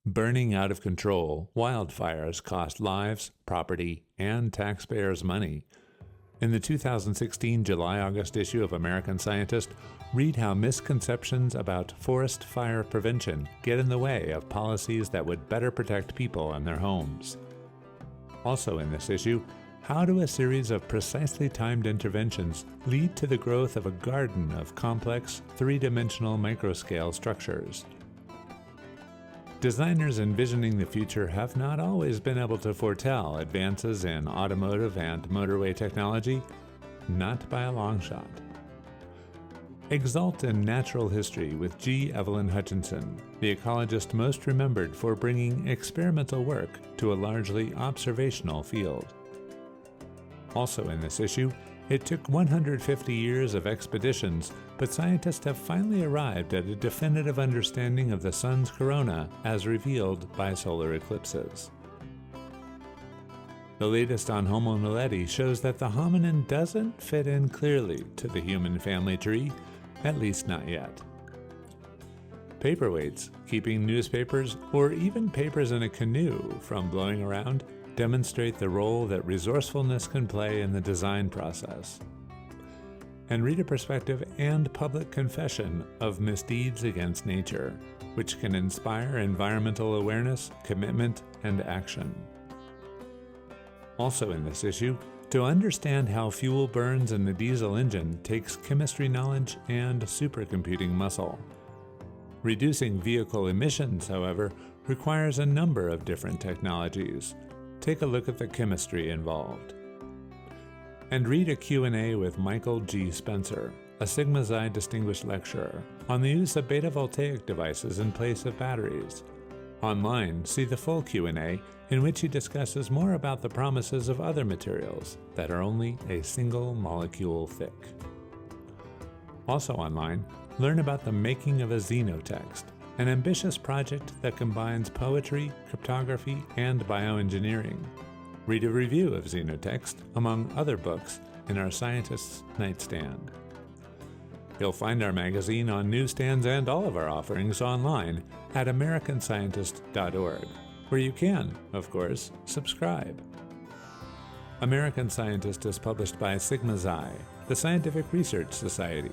Burning out of control, wildfires cost lives, property, and taxpayers money. In the 2016 July-August issue of American Scientist, read how misconceptions about forest fire prevention get in the way of policies that would better protect people and their homes. Also in this issue, how do a series of precisely timed interventions lead to the growth of a garden of complex, three-dimensional microscale structures? Designers envisioning the future have not always been able to foretell advances in automotive and motorway technology, not by a long shot. Exult in natural history with G. Evelyn Hutchinson, the ecologist most remembered for bringing experimental work to a largely observational field. Also in this issue, it took 150 years of expeditions, but scientists have finally arrived at a definitive understanding of the sun's corona as revealed by solar eclipses. The latest on Homo naledi shows that the hominin doesn't fit in clearly to the human family tree, at least not yet. Paperweights, keeping newspapers or even papers in a canoe from blowing around, demonstrate the role that resourcefulness can play in the design process. And read a perspective and public confession of misdeeds against nature, which can inspire environmental awareness, commitment, and action. Also in this issue, to understand how fuel burns in the diesel engine takes chemistry knowledge and supercomputing muscle. Reducing vehicle emissions, however, requires a number of different technologies. Take a look at the chemistry involved. And read a Q&A with Michael G. Spencer, a Sigma Xi Distinguished Lecturer, on the use of beta-voltaic devices in place of batteries. Online, see the full Q&A, in which he discusses more about the promises of other materials that are only a single molecule thick. Also online, learn about the making of a xenotext, an ambitious project that combines poetry, cryptography, and bioengineering. Read a review of Xenotext, among other books, in our Scientist's Nightstand. You'll find our magazine on newsstands and all of our offerings online at americanscientist.org, where you can, of course, subscribe. American Scientist is published by Sigma Xi, the Scientific Research Society,